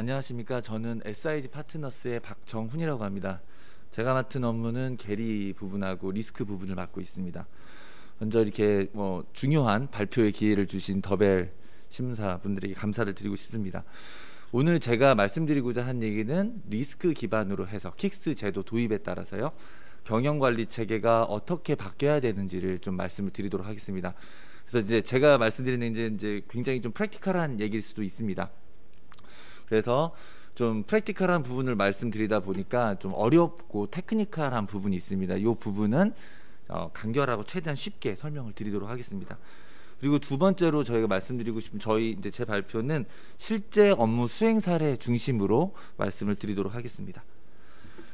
안녕하십니까. 저는 SIG 파트너스의 박정훈이라고 합니다. 제가 맡은 업무는 계리 부분하고 리스크 부분을 맡고 있습니다. 먼저 이렇게 중요한 발표의 기회를 주신 더벨 심사분들에게 감사를 드리고 싶습니다. 오늘 제가 말씀드리고자 한 얘기는 리스크 기반으로 해서 킥스 제도 도입에 따라서요, 경영관리 체계가 어떻게 바뀌어야 되는지를 좀 말씀을 드리도록 하겠습니다. 그래서 이제 제가 말씀드리는 이제 굉장히 좀 프랙티컬한 얘기일 수도 있습니다. 그래서 좀 프랙티컬한 부분을 말씀드리다 보니까 좀 어렵고 테크니컬한 부분이 있습니다. 이 부분은 간결하고 최대한 쉽게 설명을 드리도록 하겠습니다. 그리고 두 번째로 저희가 말씀드리고 싶은 제 발표는 실제 업무 수행 사례 중심으로 말씀을 드리도록 하겠습니다.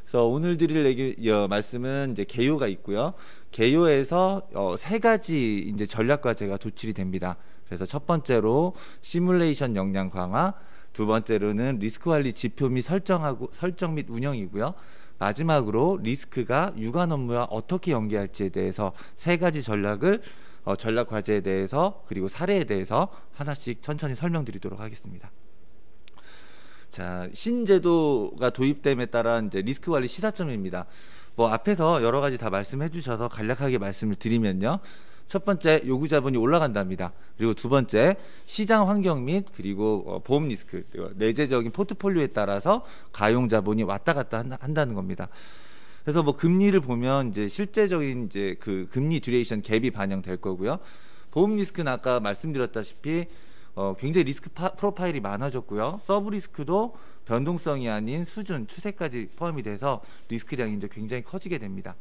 그래서 오늘 드릴 말씀은 이제 개요가 있고요. 개요에서 세 가지 이제 전략 과제가 도출이 됩니다. 그래서 첫 번째로 시뮬레이션 역량 강화, 두 번째로는 리스크 관리 지표 및 설정 및 운영이고요. 마지막으로 리스크가 유관 업무와 어떻게 연계할지에 대해서 세 가지 전략 과제에 대해서 그리고 사례에 대해서 하나씩 천천히 설명드리도록 하겠습니다. 자, 신제도가 도입됨에 따라 이제 리스크 관리 시사점입니다. 앞에서 여러 가지 다 말씀해 주셔서 간략하게 말씀을 드리면요. 첫 번째, 요구 자본이 올라간답니다. 그리고 두 번째, 시장 환경 및 그리고 보험 리스크, 내재적인 포트폴리오에 따라서 가용 자본이 왔다 갔다 한다는 겁니다. 그래서 금리를 보면 이제 실제적인 이제 그 금리 듀레이션 갭이 반영될 거고요. 보험 리스크는 아까 말씀드렸다시피 굉장히 리스크 프로파일이 많아졌고요. 서브 리스크도 변동성이 아닌 수준, 추세까지 포함이 돼서 리스크량이 이제 굉장히 커지게 됩니다.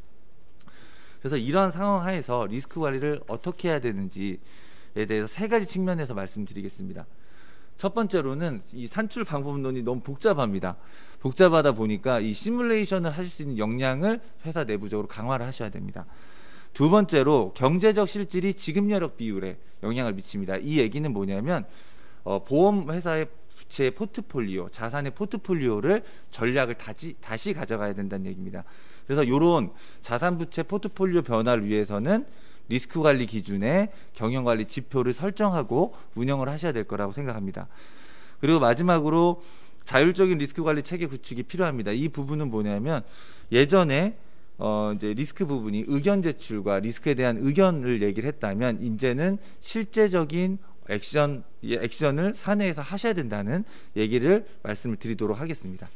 그래서 이러한 상황 하에서 리스크 관리를 어떻게 해야 되는지에 대해서 세 가지 측면에서 말씀드리겠습니다. 첫 번째로는 이 산출 방법론이 너무 복잡합니다. 복잡하다 보니까 이 시뮬레이션을 하실 수 있는 역량을 회사 내부적으로 강화를 하셔야 됩니다. 두 번째로 경제적 실질이 지급여력 비율에 영향을 미칩니다. 이 얘기는 뭐냐면 보험 회사의 부채의 포트폴리오, 자산의 포트폴리오를 전략을 다시 가져가야 된다는 얘기입니다. 그래서 이런 자산 부채 포트폴리오 변화를 위해서는 리스크 관리 기준에 경영 관리 지표를 설정하고 운영을 하셔야 될 거라고 생각합니다. 그리고 마지막으로 자율적인 리스크 관리 체계 구축이 필요합니다. 이 부분은 뭐냐면 예전에 이제 리스크 부분이 의견 제출과 리스크에 대한 의견을 얘기를 했다면 이제는 실제적인 액션을 사내에서 하셔야 된다는 얘기를 말씀을 드리도록 하겠습니다.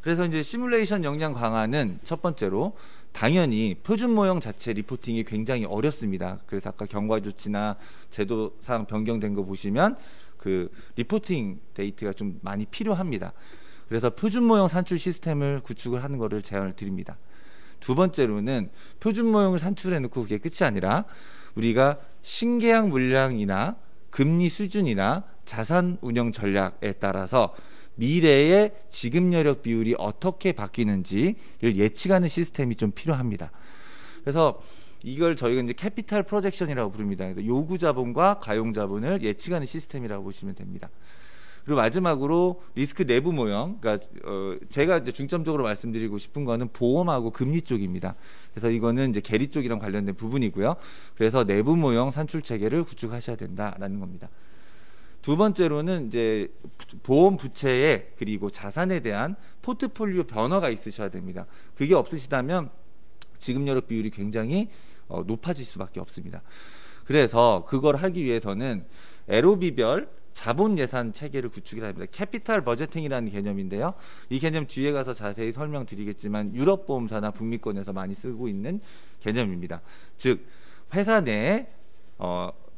그래서 이제 시뮬레이션 역량 강화는 첫 번째로 당연히 표준 모형 자체 리포팅이 굉장히 어렵습니다. 그래서 아까 경과 조치나 제도상 변경된 거 보시면 그 리포팅 데이터가 좀 많이 필요합니다. 그래서 표준 모형 산출 시스템을 구축을 하는 것을 제안을 드립니다. 두 번째로는 표준 모형을 산출해 놓고 그게 끝이 아니라 우리가 신계약 물량이나 금리 수준이나 자산 운영 전략에 따라서 미래의 지급 여력 비율이 어떻게 바뀌는지를 예측하는 시스템이 좀 필요합니다. 그래서 이걸 저희가 이제 캐피탈 프로젝션이라고 부릅니다. 그래서 요구 자본과 가용 자본을 예측하는 시스템이라고 보시면 됩니다. 그리고 마지막으로 리스크 내부 모형, 그러니까 제가 이제 중점적으로 말씀드리고 싶은 거는 보험하고 금리 쪽입니다. 그래서 이거는 이제 계리 쪽이랑 관련된 부분이고요. 그래서 내부 모형 산출 체계를 구축하셔야 된다라는 겁니다. 두 번째로는 이제 보험 부채에 그리고 자산에 대한 포트폴리오 변화가 있으셔야 됩니다. 그게 없으시다면 지급 여력 비율이 굉장히 높아질 수밖에 없습니다. 그래서 그걸 하기 위해서는 LOB별 자본 예산 체계를 구축해야 합니다. 캐피탈 버제팅이라는 개념인데요. 이 개념 뒤에 가서 자세히 설명드리겠지만 유럽 보험사나 북미권에서 많이 쓰고 있는 개념입니다. 즉 회사 내에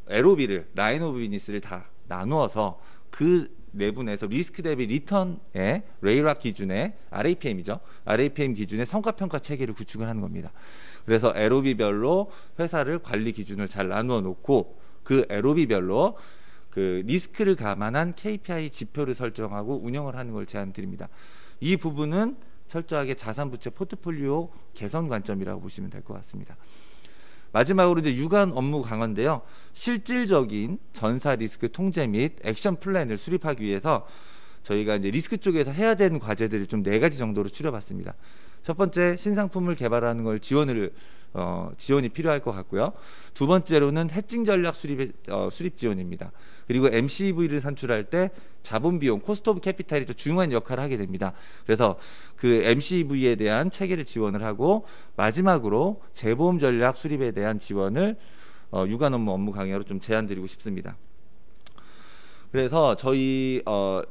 LOB를 라인 오브 비즈니스를 다 나누어서 그 내분에서 리스크 대비 리턴의 레이락 기준의 RAPM이죠. RAPM 기준의 성과평가 체계를 구축을 하는 겁니다. 그래서 LOB별로 회사를 관리 기준을 잘 나누어 놓고 그 LOB별로 그 리스크를 감안한 KPI 지표를 설정하고 운영을 하는 걸 제안드립니다. 이 부분은 철저하게 자산 부채 포트폴리오 개선 관점이라고 보시면 될 것 같습니다. 마지막으로 이제 유관 업무 강화인데요. 실질적인 전사 리스크 통제 및 액션 플랜을 수립하기 위해서 저희가 이제 리스크 쪽에서 해야 되는 과제들을 좀 4가지 정도로 추려봤습니다. 첫 번째, 신상품을 개발하는 걸 지원이 필요할 것 같고요. 두 번째로는 해칭 전략 수립 지원입니다. 그리고 MCV를 산출할 때 자본 비용, 코스트 오브 캐피탈이 또 중요한 역할을 하게 됩니다. 그래서 그 MCV에 대한 체계를 지원을 하고, 마지막으로 재보험 전략 수립에 대한 지원을 유관 업무 강의로 좀 제안드리고 싶습니다. 그래서 저희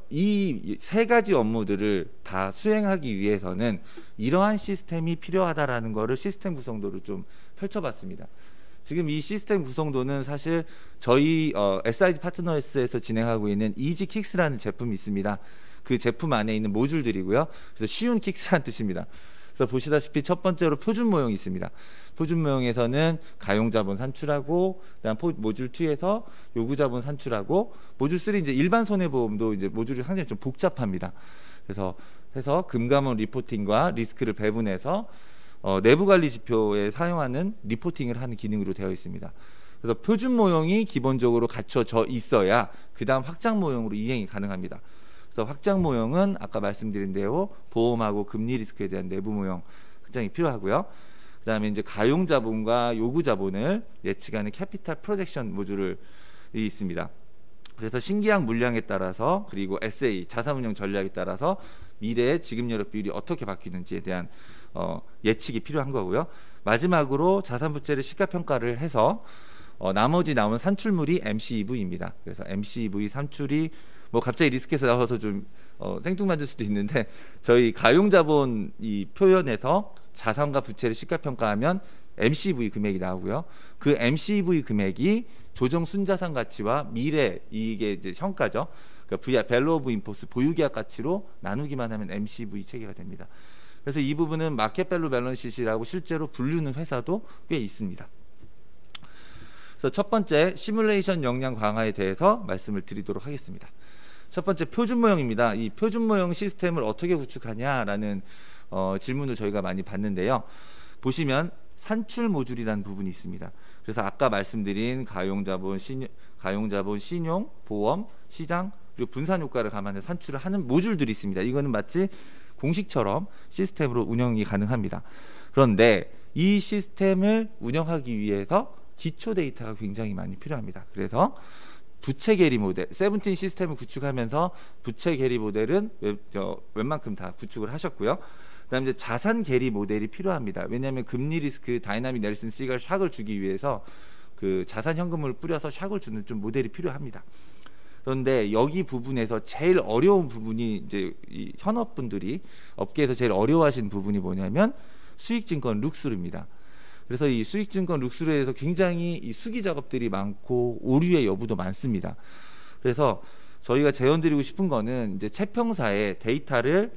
이 3가지 업무들을 다 수행하기 위해서는 이러한 시스템이 필요하다라는 거를 시스템 구성도를 좀 펼쳐봤습니다. 지금 이 시스템 구성도는 사실 저희 SIG 파트너스에서 진행하고 있는 이지킥스라는 제품이 있습니다. 그 제품 안에 있는 모듈들이고요. 그래서 쉬운 킥스라는 뜻입니다. 그래서 보시다시피 첫 번째로 표준 모형이 있습니다. 표준 모형에서는 가용자본 산출하고, 그다음 모듈 2에서 요구자본 산출하고, 모듈 3 이제 일반 손해보험도 이제 모듈이 상당히 좀 복잡합니다. 그래서 금감원 리포팅과 리스크를 배분해서 내부관리 지표에 사용하는 리포팅을 하는 기능으로 되어 있습니다. 그래서 표준 모형이 기본적으로 갖춰져 있어야 그 다음 확장 모형으로 이행이 가능합니다. 그래서 확장 모형은 아까 말씀드린 대로 보험하고 금리 리스크에 대한 내부 모형 확장이 필요하고요. 그 다음에 이제 가용자본과 요구자본을 예측하는 캐피탈 프로젝션 모듈이 있습니다. 그래서 신계약 물량에 따라서, 그리고 SA 자산운용 전략에 따라서 미래의 지급 여력 비율이 어떻게 바뀌는지에 대한 예측이 필요한 거고요. 마지막으로 자산부채를 시가평가를 해서 나머지 나오는 산출물이 MCEV입니다. 그래서 MCEV 산출이 뭐 갑자기 리스크에서 나와서 좀 생뚱맞을 수도 있는데, 저희 가용자본 이 표현에서 자산과 부채를 시가평가하면 MCEV 금액이 나오고요. 그 MCEV 금액이 조정 순자산 가치와 미래 이익의 이제 현가죠. 그러니까 밸류 오브 인포스 보유계약 가치로 나누기만 하면 MCEV 체계가 됩니다. 그래서 이 부분은 마켓 밸류 밸런스시트라고 실제로 부르는 회사도 꽤 있습니다. 그래서 첫 번째, 시뮬레이션 역량 강화에 대해서 말씀을 드리도록 하겠습니다. 첫 번째, 표준 모형입니다. 이 표준 모형 시스템을 어떻게 구축하냐라는 질문을 저희가 많이 받는데요. 보시면 산출 모듈이라는 부분이 있습니다. 그래서 아까 말씀드린 가용자본, 신용, 보험, 시장, 그리고 분산 효과를 감안해 산출을 하는 모듈들이 있습니다. 이거는 마치 공식처럼 시스템으로 운영이 가능합니다. 그런데 이 시스템을 운영하기 위해서 기초 데이터가 굉장히 많이 필요합니다. 그래서 부채 계리 모델, 세븐틴 시스템을 구축하면서 부채 계리 모델은 웬만큼 다 구축을 하셨고요. 그다음에 이제 자산 계리 모델이 필요합니다. 왜냐하면 금리 리스크 다이나믹 넬슨 시갈 샥을 주기 위해서 그 자산 현금을 뿌려서 샥을 주는 좀 모델이 필요합니다. 그런데 여기 부분에서 제일 어려운 부분이 이제 이 현업분들이 업계에서 제일 어려워하시는 부분이 뭐냐면 수익증권 룩스루입니다. 그래서 이 수익증권 룩스루에서 굉장히 이 수기 작업들이 많고 오류의 여부도 많습니다. 그래서 저희가 제언드리고 싶은 거는 이제 채평사에 데이터를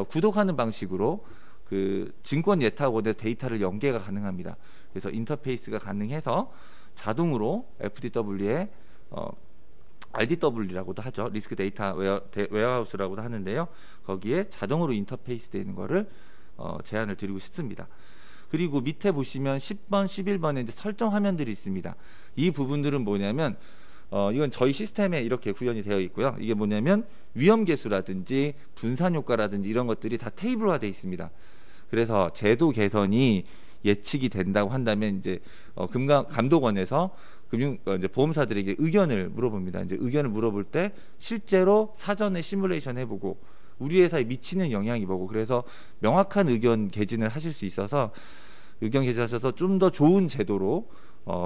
구독하는 방식으로 그 증권 예탁원의 데이터를 연계가 가능합니다. 그래서 인터페이스가 가능해서 자동으로 FDW에 RDW라고도 하죠. 리스크 데이터 웨어하우스라고도 하는데요. 거기에 자동으로 인터페이스 되는 거를 제안을 드리고 싶습니다. 그리고 밑에 보시면 10번, 11번에 이제 설정 화면들이 있습니다. 이 부분들은 뭐냐면 이건 저희 시스템에 이렇게 구현이 되어 있고요. 이게 뭐냐면 위험 계수라든지 분산 효과라든지 이런 것들이 다 테이블화되어 있습니다. 그래서 제도 개선이 예측이 된다고 한다면 이제 감독원에서 이제 보험사들에게 의견을 물어봅니다. 이제 의견을 물어볼 때 실제로 사전에 시뮬레이션 해보고 우리 회사에 미치는 영향이 뭐고, 그래서 명확한 의견 개진을 하실 수 있어서 의견 개진하셔서 좀 더 좋은 제도로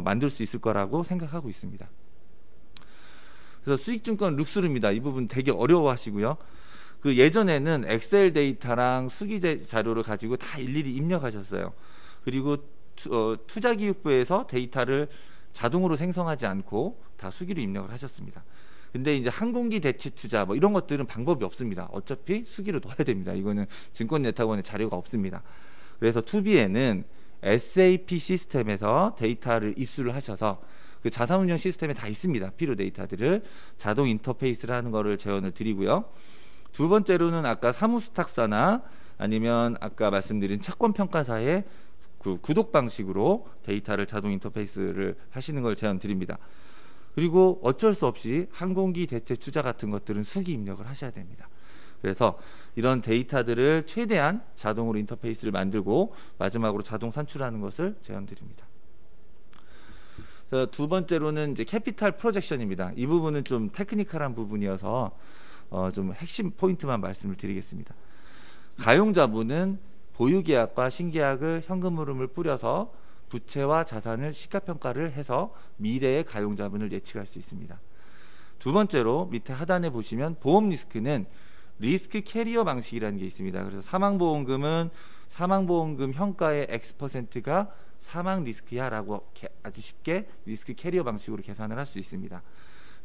만들 수 있을 거라고 생각하고 있습니다. 그래서 수익증권 룩스루입니다. 이 부분 되게 어려워하시고요. 그 예전에는 엑셀 데이터랑 수기 자료를 가지고 다 일일이 입력하셨어요. 그리고 투자기획부에서 데이터를 자동으로 생성하지 않고 다 수기로 입력을 하셨습니다. 근데 이제 항공기 대체 투자 뭐 이런 것들은 방법이 없습니다. 어차피 수기로 넣어야 됩니다. 이거는 증권예탁원에 자료가 없습니다. 그래서 2B에는 SAP 시스템에서 데이터를 입수를 하셔서 그 자산운용 시스템에 다 있습니다. 필요 데이터들을 자동 인터페이스를 하는 거를 제언을 드리고요. 두 번째로는 아까 사무수탁사나 아니면 아까 말씀드린 채권평가사의 그 구독 방식으로 데이터를 자동 인터페이스를 하시는 걸 제안 드립니다. 그리고 어쩔 수 없이 항공기 대체 투자 같은 것들은 수기 입력을 하셔야 됩니다. 그래서 이런 데이터들을 최대한 자동으로 인터페이스를 만들고 마지막으로 자동 산출하는 것을 제안드립니다. 두 번째로는 이제 캐피탈 프로젝션입니다. 이 부분은 좀 테크니컬한 부분이어서 좀 핵심 포인트만 말씀을 드리겠습니다. 가용자본은 보유계약과 신계약을 현금 흐름을 뿌려서 부채와 자산을 시가평가를 해서 미래의 가용자본을 예측할 수 있습니다. 두 번째로 밑에 하단에 보시면 보험 리스크는 리스크 캐리어 방식이라는 게 있습니다. 그래서 사망보험금은 사망보험금 현가의 X%가 사망 리스크야라고 아주 쉽게 리스크 캐리어 방식으로 계산을 할 수 있습니다.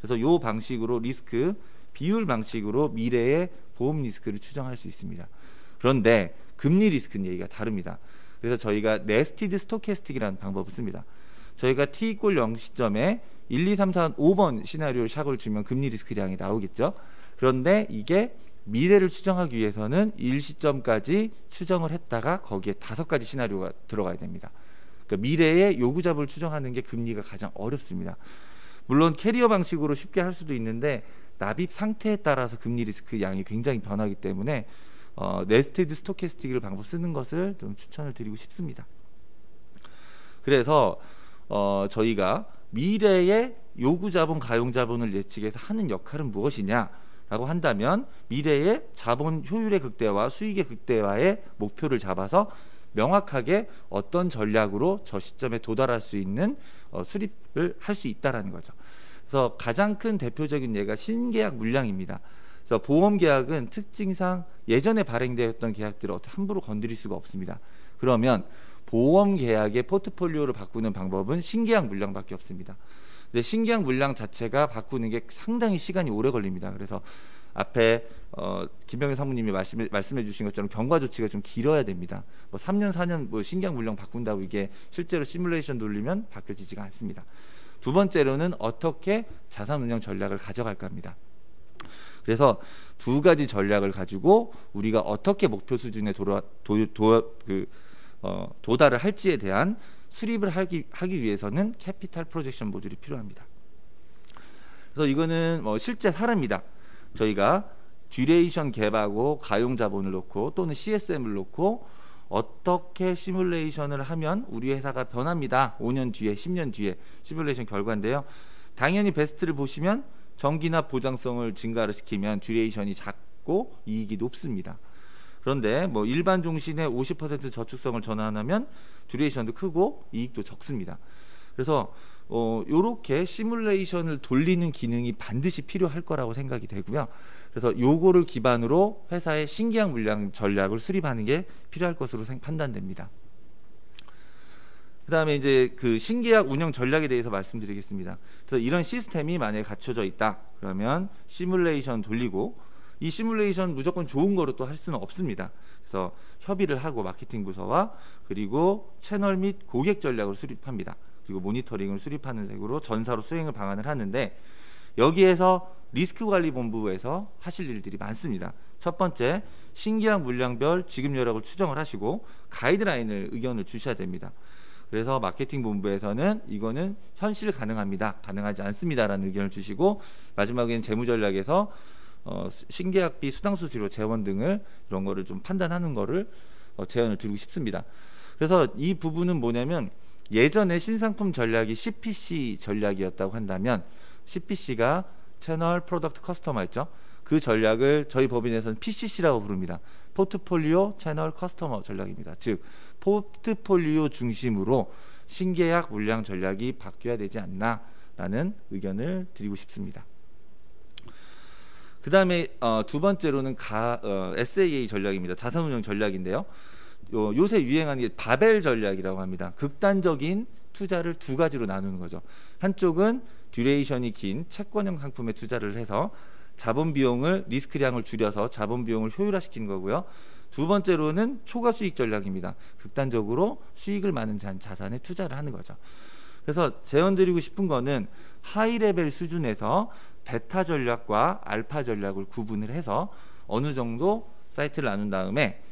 그래서 이 방식으로 리스크 비율 방식으로 미래의 보험 리스크를 추정할 수 있습니다. 그런데 금리 리스크는 얘기가 다릅니다. 그래서 저희가 네스티드 스토캐스틱이라는 방법을 씁니다. 저희가 t = 0 시점에 1, 2, 3, 4, 5번 시나리오 샥을 주면 금리 리스크량이 나오겠죠. 그런데 이게 미래를 추정하기 위해서는 1시점까지 추정을 했다가 거기에 5가지 시나리오가 들어가야 됩니다. 그러니까 미래의 요구자본을 추정하는 게 금리가 가장 어렵습니다. 물론 캐리어 방식으로 쉽게 할 수도 있는데 납입 상태에 따라서 금리 리스크 양이 굉장히 변하기 때문에 네스티드 스토캐스틱을 방법 쓰는 것을 좀 추천을 드리고 싶습니다. 그래서 저희가 미래의 요구자본, 가용자본을 예측해서 하는 역할은 무엇이냐 라고 한다면 미래의 자본 효율의 극대화, 수익의 극대화의 목표를 잡아서 명확하게 어떤 전략으로 저 시점에 도달할 수 있는 수립을 할 수 있다라는 거죠. 그래서 가장 큰 대표적인 예가 신계약 물량입니다. 그래서 보험계약은 특징상 예전에 발행되었던 계약들을 함부로 건드릴 수가 없습니다. 그러면 보험계약의 포트폴리오를 바꾸는 방법은 신계약 물량밖에 없습니다. 근데 신계약 물량 자체가 바꾸는 게 상당히 시간이 오래 걸립니다. 그래서 앞에 김병현 사무님이 말씀해 주신 것처럼 경과 조치가 좀 길어야 됩니다. 뭐 3년 4년 뭐 신계약 물량 바꾼다고 이게 실제로 시뮬레이션 돌리면 바뀌어지지가 않습니다. 두 번째로는 어떻게 자산 운영 전략을 가져갈까 합니다. 그래서 두 가지 전략을 가지고 우리가 어떻게 목표 수준에 도달을 할지에 대한 수립을 하기 위해서는 캐피탈 프로젝션 모듈이 필요합니다. 그래서 이거는 실제 사례입니다. 저희가 듀레이션 갭하고 가용자본을 놓고 또는 CSM을 놓고 어떻게 시뮬레이션을 하면 우리 회사가 변합니다. 5년 뒤에 10년 뒤에 시뮬레이션 결과인데요. 당연히 베스트를 보시면 정기나 보장성을 증가를 시키면 듀레이션이 작고 이익이 높습니다. 그런데 뭐 일반 종신의 50% 저축성을 전환하면 듀레이션도 크고 이익도 적습니다. 그래서 요렇게 시뮬레이션을 돌리는 기능이 반드시 필요할 거라고 생각이 되고요. 그래서 요거를 기반으로 회사의 신계약 물량 전략을 수립하는 게 필요할 것으로 판단됩니다. 그 다음에 이제 그 신계약 운영 전략에 대해서 말씀드리겠습니다. 그래서 이런 시스템이 만약에 갖춰져 있다 그러면 시뮬레이션 돌리고 이 시뮬레이션 무조건 좋은 거로 또 할 수는 없습니다. 그래서 협의를 하고 마케팅 부서와 그리고 채널 및 고객 전략을 수립합니다. 그리고 모니터링을 수립하는 식으로 전사로 수행을 방안을 하는데 여기에서 리스크관리본부에서 하실 일들이 많습니다. 첫 번째, 신계약 물량별 지급 여력을 추정을 하시고 가이드라인을 의견을 주셔야 됩니다. 그래서 마케팅 본부에서는 이거는 현실 가능합니다, 가능하지 않습니다라는 의견을 주시고 마지막에는 재무전략에서 신계약비 수당수 수수료 재원 등을 이런 거를 좀 판단하는 거를 제안을 드리고 싶습니다. 그래서 이 부분은 뭐냐면 예전에 신상품 전략이 CPC 전략이었다고 한다면 CPC가 채널 프로덕트 커스터머였죠. 그 전략을 저희 법인에서는 PCC라고 부릅니다. 포트폴리오 채널 커스터머 전략입니다. 즉 포트폴리오 중심으로 신계약 물량 전략이 바뀌어야 되지 않나라는 의견을 드리고 싶습니다. 그 다음에 두 번째로는 SAA 전략입니다. 자산운용 전략인데요. 요새 유행하는 게 바벨 전략이라고 합니다. 극단적인 투자를 두 가지로 나누는 거죠. 한쪽은 듀레이션이 긴 채권형 상품에 투자를 해서 자본 비용을 리스크량을 줄여서 자본 비용을 효율화시키는 거고요. 두 번째로는 초과 수익 전략입니다. 극단적으로 수익을 많은 자산에 투자를 하는 거죠. 그래서 제언드리고 싶은 거는 하이 레벨 수준에서 베타 전략과 알파 전략을 구분을 해서 어느 정도 사이트를 나눈 다음에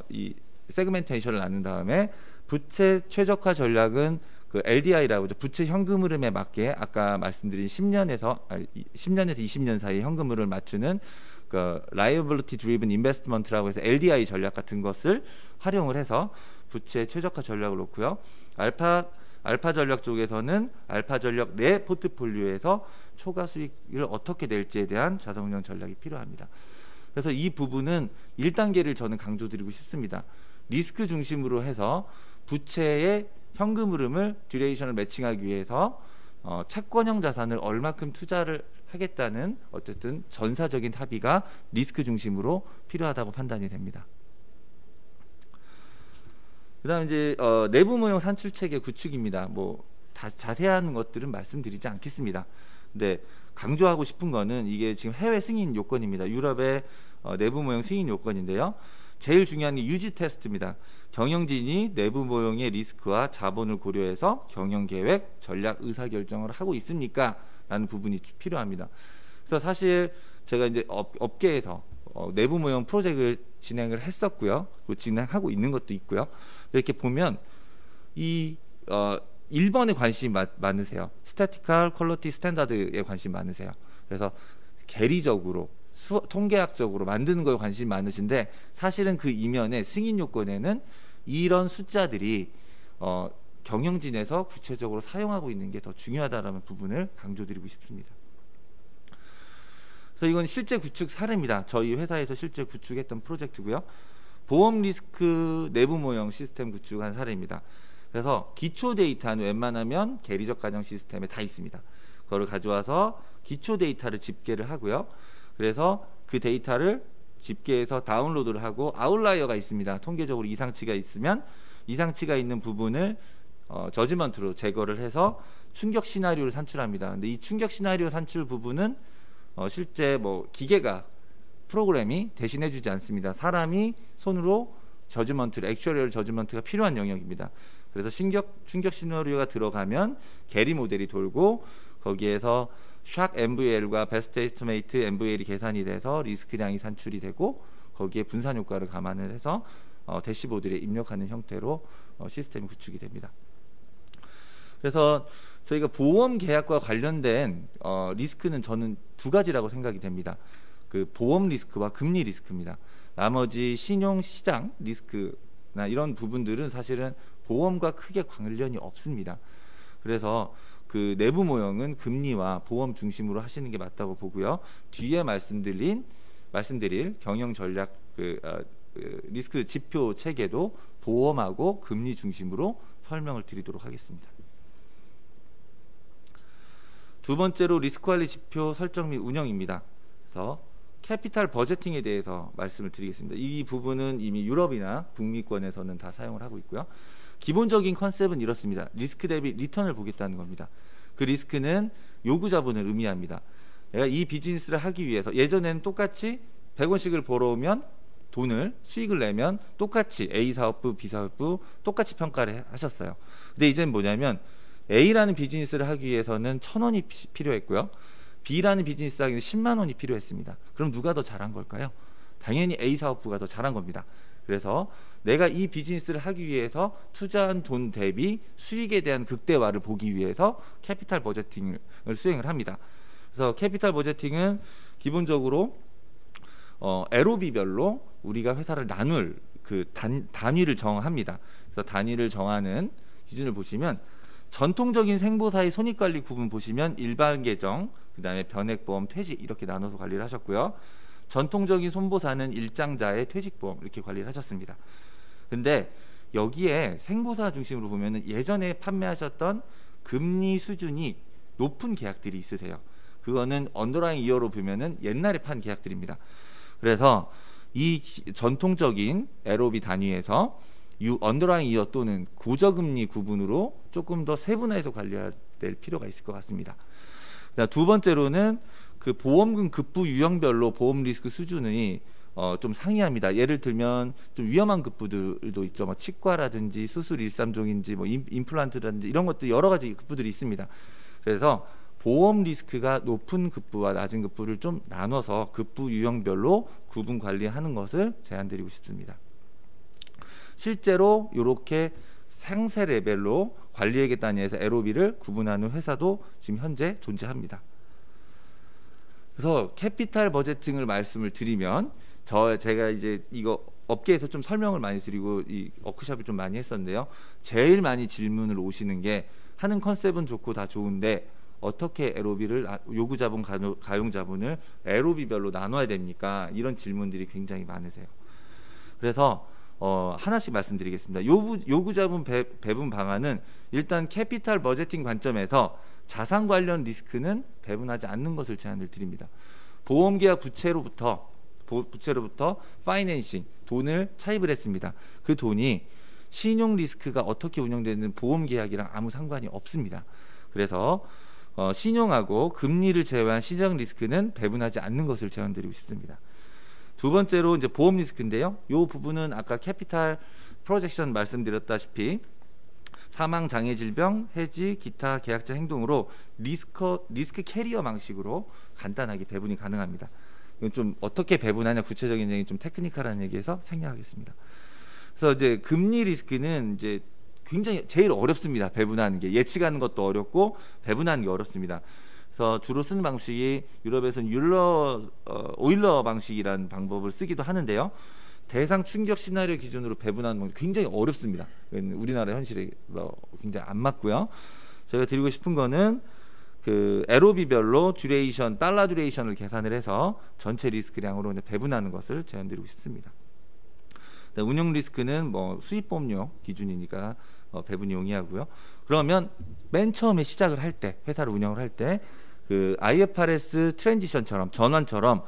이 세그멘테이션을 나눈 다음에 부채 최적화 전략은 그 LDI라고 하죠. 부채 현금 흐름에 맞게 아까 말씀드린 10년에서 20년 사이 현금 흐름을 맞추는 그 Liability Driven Investment라고 해서 LDI 전략 같은 것을 활용을 해서 부채 최적화 전략을 놓고요. 알파 전략 쪽에서는 알파 전략 내 포트폴리오에서 초과 수익을 어떻게 낼지에 대한 자산운용 전략이 필요합니다. 그래서 이 부분은 1단계를 저는 강조드리고 싶습니다. 리스크 중심으로 해서 부채의 현금 흐름을 듀레이션을 매칭하기 위해서 채권형 자산을 얼마큼 투자를 하겠다는 어쨌든 전사적인 합의가 리스크 중심으로 필요하다고 판단이 됩니다. 그다음 이제 내부 모형 산출 체계 구축입니다. 뭐 다 자세한 것들은 말씀드리지 않겠습니다. 근데 강조하고 싶은 거는 이게 지금 해외 승인 요건입니다. 유럽의 내부 모형 승인 요건인데요. 제일 중요한 게 유지 테스트입니다. 경영진이 내부 모형의 리스크와 자본을 고려해서 경영 계획, 전략 의사 결정을 하고 있습니까? 라는 부분이 필요합니다. 그래서 사실 제가 이제 업계에서 내부 모형 프로젝트를 진행을 했었고요. 그리고 진행하고 있는 것도 있고요. 이렇게 보면 이 1번에 관심이 많으세요. 스태티컬 퀄리티 스탠다드에 관심이 많으세요. 그래서 계리적으로 통계학적으로 만드는 거에 관심이 많으신데 사실은 그 이면에 승인 요건에는 이런 숫자들이 경영진에서 구체적으로 사용하고 있는 게 더 중요하다라는 부분을 강조드리고 싶습니다. 그래서 이건 실제 구축 사례입니다. 저희 회사에서 실제 구축했던 프로젝트고요. 보험 리스크 내부 모형 시스템 구축한 사례입니다. 그래서 기초 데이터는 웬만하면 계리적 가정 시스템에 다 있습니다. 그거를 가져와서 기초 데이터를 집계를 하고요. 그래서 그 데이터를 집계해서 다운로드를 하고 아웃라이어가 있습니다. 통계적으로 이상치가 있으면 이상치가 있는 부분을 저지먼트로 제거를 해서 충격 시나리오를 산출합니다. 근데 이 충격 시나리오 산출 부분은 실제 뭐 기계가 프로그램이 대신해 주지 않습니다. 사람이 손으로 저지먼트를 액추얼리얼 저지먼트가 필요한 영역입니다. 그래서 충격 시나리오가 들어가면 게리 모델이 돌고 거기에서 샥 MVL과 베스트 에스티메이트 MVL이 계산이 돼서 리스크량이 산출이 되고 거기에 분산 효과를 감안을 해서 대시보드에 입력하는 형태로 시스템이 구축이 됩니다. 그래서 저희가 보험 계약과 관련된 리스크는 저는 두 가지라고 생각이 됩니다. 그 보험 리스크와 금리 리스크입니다. 나머지 신용 시장 리스크나 이런 부분들은 사실은 보험과 크게 관련이 없습니다. 그래서 그 내부 모형은 금리와 보험 중심으로 하시는 게 맞다고 보고요. 뒤에 말씀드릴 경영 전략 리스크 지표 체계도 보험하고 금리 중심으로 설명을 드리도록 하겠습니다. 두 번째로 리스크 관리 지표 설정 및 운영입니다. 그래서 캐피탈 버제팅에 대해서 말씀을 드리겠습니다. 이 부분은 이미 유럽이나 북미권에서는 다 사용을 하고 있고요. 기본적인 컨셉은 이렇습니다. 리스크 대비 리턴을 보겠다는 겁니다. 그 리스크는 요구 자본을 의미합니다. 내가 이 비즈니스를 하기 위해서 예전에는 똑같이 100원씩을 벌어오면 수익을 내면 똑같이 A 사업부, B 사업부 똑같이 평가를 하셨어요. 근데 이제는 뭐냐면 A라는 비즈니스를 하기 위해서는 1,000원이 필요했고요. B라는 비즈니스 하기는 10만 원이 필요했습니다. 그럼 누가 더 잘한 걸까요? 당연히 A 사업부가 더 잘한 겁니다. 그래서 내가 이 비즈니스를 하기 위해서 투자한 돈 대비 수익에 대한 극대화를 보기 위해서 캐피탈 버제팅을 수행을 합니다. 그래서 캐피탈 버제팅은 기본적으로 LOB별로 우리가 회사를 나눌 그 단위를 정합니다. 그래서 단위를 정하는 기준을 보시면 전통적인 생보사의 손익관리 구분 보시면 일반 계정, 그 다음에 변액보험, 퇴직 이렇게 나눠서 관리를 하셨고요. 전통적인 손보사는 일장자의 퇴직보험 이렇게 관리를 하셨습니다. 근데 여기에 생보사 중심으로 보면은 예전에 판매하셨던 금리 수준이 높은 계약들이 있으세요. 그거는 언더라인 이어로 보면은 옛날에 판 계약들입니다. 그래서 이 전통적인 LOB 단위에서 언더라인 이어 또는 고저금리 구분으로 조금 더 세분화해서 관리해야 될 필요가 있을 것 같습니다. 두 번째로는 그 보험금 급부 유형별로 보험 리스크 수준이 좀 상이합니다. 예를 들면 좀 위험한 급부들도 있죠. 뭐 치과라든지 수술 일삼종인지 뭐 임플란트라든지 이런 것들 여러 가지 급부들이 있습니다. 그래서 보험 리스크가 높은 급부와 낮은 급부를 좀 나눠서 급부 유형별로 구분 관리하는 것을 제안드리고 싶습니다. 실제로 이렇게 상세 레벨로 관리액에 단위에서 LOB를 구분하는 회사도 지금 현재 존재합니다. 그래서 캐피탈 버제팅을 말씀을 드리면 제가 이제 이거 업계에서 좀 설명을 많이 드리고 이 워크숍을 좀 많이 했었는데요. 제일 많이 질문을 오시는 게 하는 컨셉은 좋고 다 좋은데 어떻게 LOB를 요구 자본, 가용 자본을 LOB별로 나눠야 됩니까? 이런 질문들이 굉장히 많으세요. 그래서 하나씩 말씀드리겠습니다. 요구 자본 배분 방안은 일단 캐피탈 버제팅 관점에서 자산 관련 리스크는 배분하지 않는 것을 제안을 드립니다. 보험계약 부채로부터 파이낸싱, 돈을 차입을 했습니다. 그 돈이 신용 리스크가 어떻게 운영되는 보험계약이랑 아무 상관이 없습니다. 그래서 신용하고 금리를 제외한 시장 리스크는 배분하지 않는 것을 제안드리고 싶습니다. 두 번째로 이제 보험 리스크인데요. 이 부분은 아까 캐피탈 프로젝션 말씀드렸다시피 사망, 장애, 질병, 해지, 기타 계약자 행동으로 리스크 캐리어 방식으로 간단하게 배분이 가능합니다. 이건 좀 어떻게 배분하냐 구체적인 얘기 좀 테크니컬한 얘기해서 생략하겠습니다. 그래서 이제 금리 리스크는 이제 굉장히 제일 어렵습니다. 배분하는 게 예측하는 것도 어렵고 배분하는 게 어렵습니다. 그래서 주로 쓰는 방식이 유럽에서는 오일러 방식이라는 방법을 쓰기도 하는데요. 대상 충격 시나리오 기준으로 배분하는 건 굉장히 어렵습니다. 우리나라 현실에 굉장히 안 맞고요. 제가 드리고 싶은 거는 그 LOB별로 듀레이션, 달러 듀레이션을 계산을 해서 전체 리스크량으로 배분하는 것을 제안드리고 싶습니다. 운영 리스크는 뭐 수입보험료 기준이니까 배분이 용이하고요. 그러면 맨 처음에 시작을 할 때, 회사를 운영을 할 때 그 IFRS 트랜지션처럼 전환처럼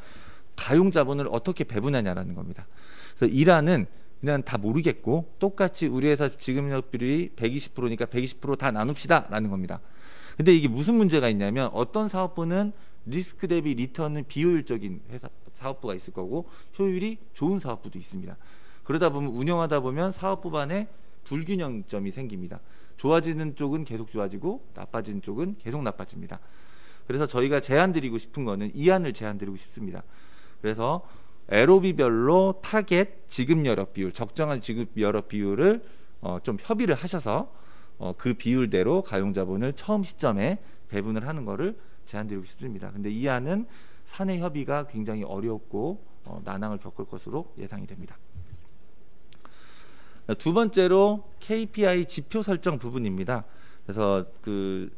가용 자본을 어떻게 배분하냐라는 겁니다. 그래서 일하는 그냥 다 모르겠고 똑같이 우리 회사 지급력 비율이 120%니까 120% 다 나눕시다라는 겁니다. 근데 이게 무슨 문제가 있냐면 어떤 사업부는 리스크 대비 리턴은 비효율적인 사업부가 있을 거고 효율이 좋은 사업부도 있습니다. 그러다 보면 운영하다 보면 사업부 간에 불균형점이 생깁니다. 좋아지는 쪽은 계속 좋아지고 나빠지는 쪽은 계속 나빠집니다. 그래서 저희가 제안드리고 싶은 거는 이 안을 제안드리고 싶습니다. 그래서 LOB별로 타겟 지급 여력 비율, 적정한 지급 여력 비율을 좀 협의를 하셔서 그 비율대로 가용 자본을 처음 시점에 배분을 하는 거를 제안드리고 싶습니다. 근데 이 안은 사내 협의가 굉장히 어렵고 난항을 겪을 것으로 예상이 됩니다. 두 번째로 KPI 지표 설정 부분입니다. 그래서 그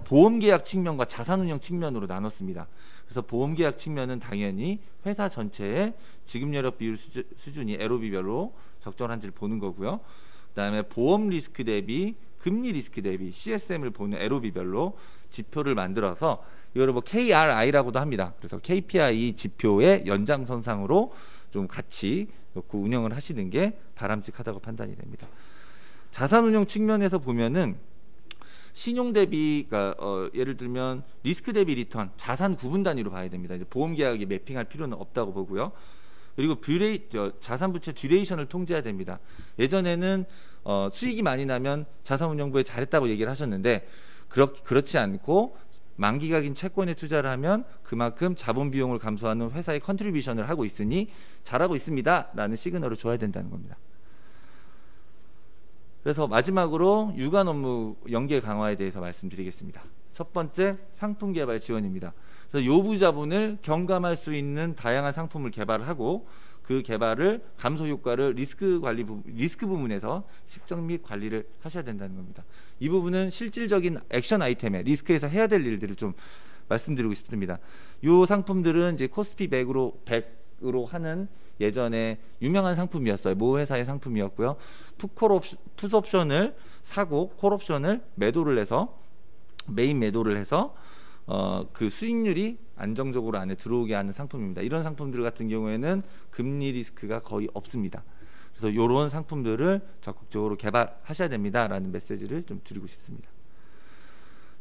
보험계약 측면과 자산운용 측면으로 나눴습니다. 그래서 보험계약 측면은 당연히 회사 전체의 지급여력 비율 수준이 LOB별로 적절한지를 보는 거고요. 그다음에 보험 리스크 대비 금리 리스크 대비 CSM을 보는 LOB별로 지표를 만들어서 이거를 뭐 KRI라고도 합니다. 그래서 KPI 지표의 연장선상으로 좀 같이 놓고 운영을 하시는 게 바람직하다고 판단이 됩니다. 자산운용 측면에서 보면은 신용 대비가 예를 들면 리스크 대비 리턴, 자산 구분 단위로 봐야 됩니다. 이제 보험 계약에 매핑할 필요는 없다고 보고요. 그리고 자산 부채 듀레이션을 통제해야 됩니다. 예전에는 수익이 많이 나면 자산운용부에 잘했다고 얘기를 하셨는데 그렇지 않고 만기가 긴 채권에 투자를 하면 그만큼 자본 비용을 감소하는 회사의 컨트리뷰션을 하고 있으니 잘하고 있습니다 라는 시그널을 줘야 된다는 겁니다. 그래서 마지막으로 유관 업무 연계 강화에 대해서 말씀드리겠습니다. 첫 번째, 상품 개발 지원입니다. 그래서 요구 자본을 경감할 수 있는 다양한 상품을 개발하고 그 개발을 감소 효과를 리스크 부문에서 측정 및 관리를 하셔야 된다는 겁니다. 이 부분은 실질적인 액션 아이템에 리스크에서 해야 될 일들을 좀 말씀드리고 싶습니다. 이 상품들은 이제 코스피 100으로 하는 예전에 유명한 상품이었어요. 모 회사의 상품이었고요. 풋옵션을 사고 콜옵션을 매도를 해서 메인 매도를 해서 그 수익률이 안정적으로 안에 들어오게 하는 상품입니다. 이런 상품들 같은 경우에는 금리 리스크가 거의 없습니다. 그래서 이런 상품들을 적극적으로 개발하셔야 됩니다라는 메시지를 좀 드리고 싶습니다.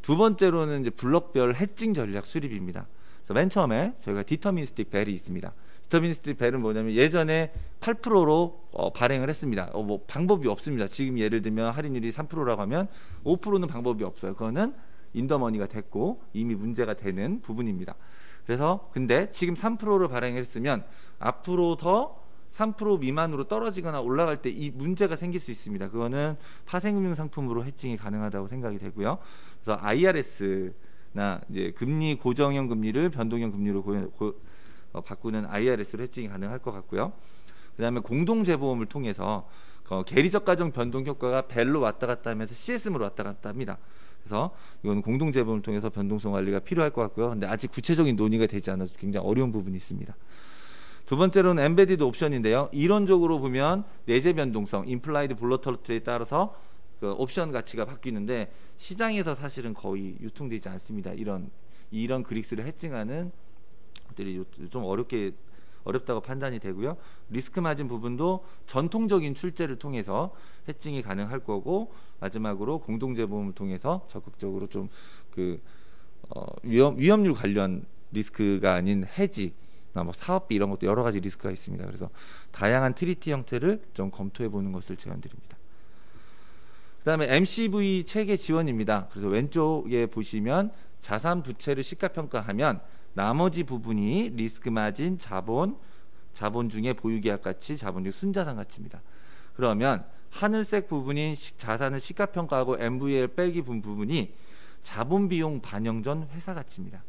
두 번째로는 이제 블록별 해칭 전략 수립입니다. 그래서 맨 처음에 저희가 디터미니스틱 벨이 있습니다. 디터미니스틱 벨은 뭐냐면 예전에 8%로 발행을 했습니다. 뭐 방법이 없습니다. 지금 예를 들면 할인율이 3%라고 하면 5%는 방법이 없어요. 그거는 인더머니가 됐고 이미 문제가 되는 부분입니다. 그래서 근데 지금 3%를 발행했으면 앞으로 더 3% 미만으로 떨어지거나 올라갈 때 이 문제가 생길 수 있습니다. 그거는 파생금융 상품으로 해칭이 가능하다고 생각이 되고요. 그래서 IRS 이제 금리 고정형 금리를 변동형 금리로 바꾸는 IRS로 해칭이 가능할 것 같고요. 그다음에 공동 재보험을 통해서 계리적 가정 변동 효과가 벨로 왔다 갔다 하면서 CSM으로 왔다 갔다 합니다. 그래서 이거는 공동 재보험을 통해서 변동성 관리가 필요할 것 같고요. 근데 아직 구체적인 논의가 되지 않아서 굉장히 어려운 부분이 있습니다. 두 번째로는 엠베디드 옵션인데요. 이론적으로 보면 내재 변동성, 임플라이드 볼러털리티에 따라서 그 옵션 가치가 바뀌는데 시장에서 사실은 거의 유통되지 않습니다. 이런 그릭스를 해칭하는 것들이 좀 어렵다고 판단이 되고요. 리스크 마진 부분도 전통적인 출제를 통해서 해칭이 가능할 거고, 마지막으로 공동재보험을 통해서 적극적으로 좀 위험률 관련 리스크가 아닌 해지, 뭐 사업비 이런 것도 여러 가지 리스크가 있습니다. 그래서 다양한 트리티 형태를 좀 검토해 보는 것을 제안드립니다. 그다음에 MCV 체계 지원입니다. 그래서 왼쪽에 보시면 자산 부채를 시가평가하면 나머지 부분이 리스크 마진, 자본 중에 보유계약 가치, 자본 중 순자산 가치입니다. 그러면 하늘색 부분인 자산을 시가평가하고 MVL 빼기 부분이 자본 비용 반영 전 회사 가치입니다.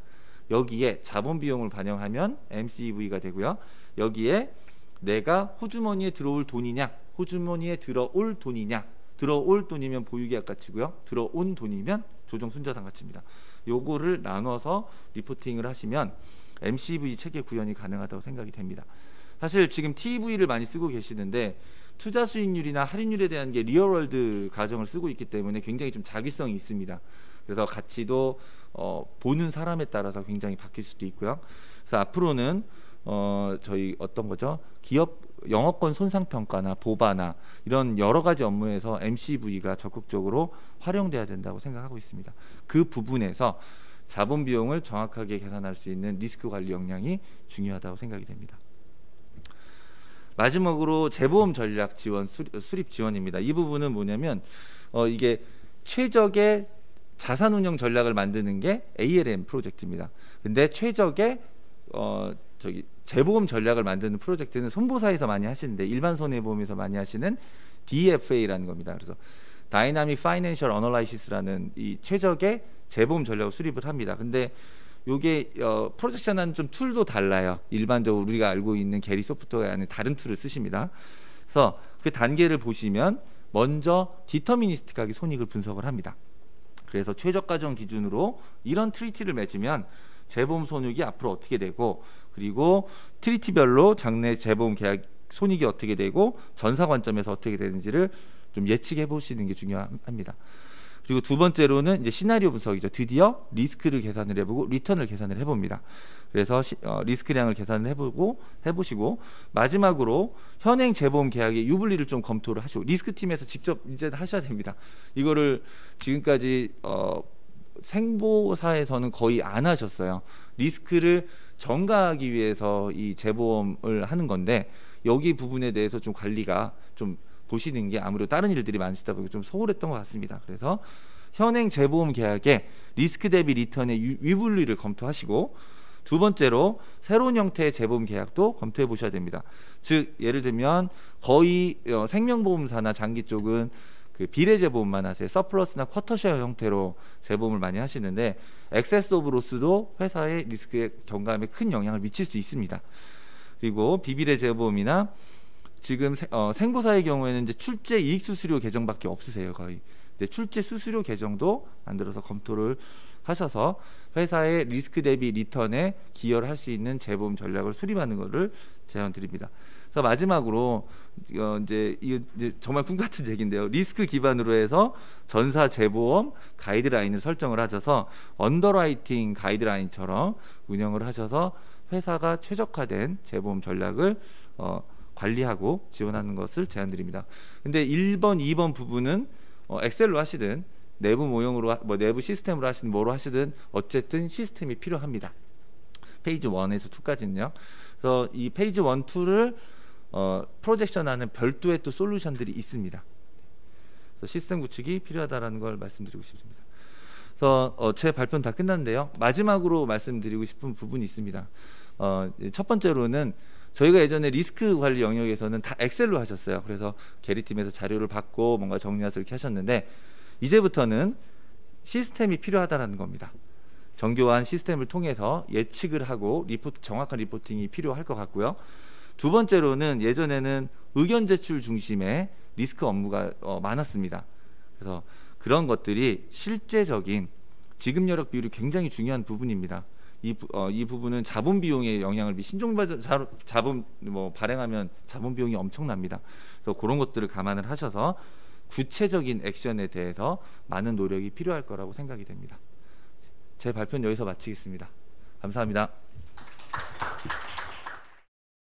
여기에 자본 비용을 반영하면 MCV가 되고요. 여기에 내가 호주머니에 들어올 돈이냐, 호주머니에 들어올 돈이냐, 들어올 돈이면 보유계약 가치고요. 들어온 돈이면 조정 순자산 가치입니다. 요거를 나눠서 리포팅을 하시면 MCV 체계 구현이 가능하다고 생각이 됩니다. 사실 지금 TV를 많이 쓰고 계시는데 투자 수익률이나 할인율에 대한 게 리얼월드 가정을 쓰고 있기 때문에 굉장히 좀 자기성이 있습니다. 그래서 가치도 보는 사람에 따라서 굉장히 바뀔 수도 있고요. 그래서 앞으로는 저희 어떤 거죠? 기업 영업권 손상평가나 보바나 이런 여러 가지 업무에서 MCV가 적극적으로 활용돼야 된다고 생각하고 있습니다. 그 부분에서 자본 비용을 정확하게 계산할 수 있는 리스크 관리 역량이 중요하다고 생각이 됩니다. 마지막으로 재보험 전략 지원, 수립 지원입니다. 이 부분은 뭐냐면 이게 최적의 자산 운영 전략을 만드는 게 ALM 프로젝트입니다. 근데 최적의 재보험 전략을 만드는 프로젝트는 손보사에서 많이 하시는데 일반 손해보험에서 많이 하시는 DFA라는 겁니다. 그래서 다이나믹 파이낸셜 어널라이시스라는 이 최적의 재보험 전략을 수립을 합니다. 근데 요게 프로젝션하는 좀 툴도 달라요. 일반적으로 우리가 알고 있는 게리 소프트웨어 안에 다른 툴을 쓰십니다. 그래서 그 단계를 보시면 먼저 디터미니스틱하게 손익을 분석을 합니다. 그래서 최적 가정 기준으로 이런 트리티를 맺으면 재보험 손익이 앞으로 어떻게 되고, 그리고 트리티별로 장래 재보험 계약 손익이 어떻게 되고 전사 관점에서 어떻게 되는지를 좀 예측해 보시는 게 중요합니다. 그리고 두 번째로는 이제 시나리오 분석이죠. 드디어 리스크를 계산을 해보고 리턴을 계산을 해봅니다. 그래서 리스크량을 계산을 해보시고 마지막으로 현행 재보험 계약의 유불리를 좀 검토를 하시고 리스크팀에서 직접 이제 하셔야 됩니다. 이거를 지금까지 생보사에서는 거의 안 하셨어요. 리스크를 전가하기 위해서 이 재보험을 하는 건데 여기 부분에 대해서 좀 관리가 좀 보시는 게 아무래도 다른 일들이 많으시다 보니까 좀 소홀했던 것 같습니다. 그래서 현행 재보험 계약의 리스크 대비 리턴의 위불리를 검토하시고, 두 번째로 새로운 형태의 재보험 계약도 검토해 보셔야 됩니다. 즉 예를 들면 거의 생명보험사나 장기 쪽은 그 비례 재보험만 하세요. 서플러스나 쿼터셰어 형태로 재보험을 많이 하시는데 엑세스 오브 로스도 회사의 리스크의 경감에 큰 영향을 미칠 수 있습니다. 그리고 비비례 재보험이나 지금 생보사의 경우에는 이제 출제 이익 수수료 계정밖에 없으세요. 거의. 이제 출제 수수료 계정도 만들어서 검토를 하셔서 회사의 리스크 대비 리턴에 기여를 할 수 있는 재보험 전략을 수립하는 것을 제안드립니다. 그래서 마지막으로 이제 정말 꿈 같은 얘기인데요. 리스크 기반으로 해서 전사 재보험 가이드라인을 설정을 하셔서 언더라이팅 가이드라인처럼 운영을 하셔서 회사가 최적화된 재보험 전략을 관리하고 지원하는 것을 제안드립니다. 근데 1번, 2번 부분은 엑셀로 하시든 내부 모형으로 내부 시스템으로 하시든 뭐로 하시든 어쨌든 시스템이 필요합니다. 페이지 1에서 2까지는요. 그래서 이 페이지 1, 2를 프로젝션하는 별도의 또 솔루션들이 있습니다. 그래서 시스템 구축이 필요하다라는 걸 말씀드리고 싶습니다. 그래서 제 발표는 다 끝났는데요. 마지막으로 말씀드리고 싶은 부분이 있습니다. 첫 번째로는 저희가 예전에 리스크 관리 영역에서는 다 엑셀로 하셨어요. 그래서 게리팀에서 자료를 받고 뭔가 정리해서 이렇게 하셨는데 이제부터는 시스템이 필요하다라는 겁니다. 정교한 시스템을 통해서 예측을 하고 정확한 리포팅이 필요할 것 같고요. 두 번째로는 예전에는 의견 제출 중심의 리스크 업무가 많았습니다. 그래서 그런 것들이 실제적인 지급 여력 비율이 굉장히 중요한 부분입니다. 이 부분은 자본 비용에 영향을 신종 자본 발행하면 자본 비용이 엄청납니다. 그래서 그런 것들을 감안을 하셔서 구체적인 액션에 대해서 많은 노력이 필요할 거라고 생각이 됩니다. 제 발표는 여기서 마치겠습니다. 감사합니다.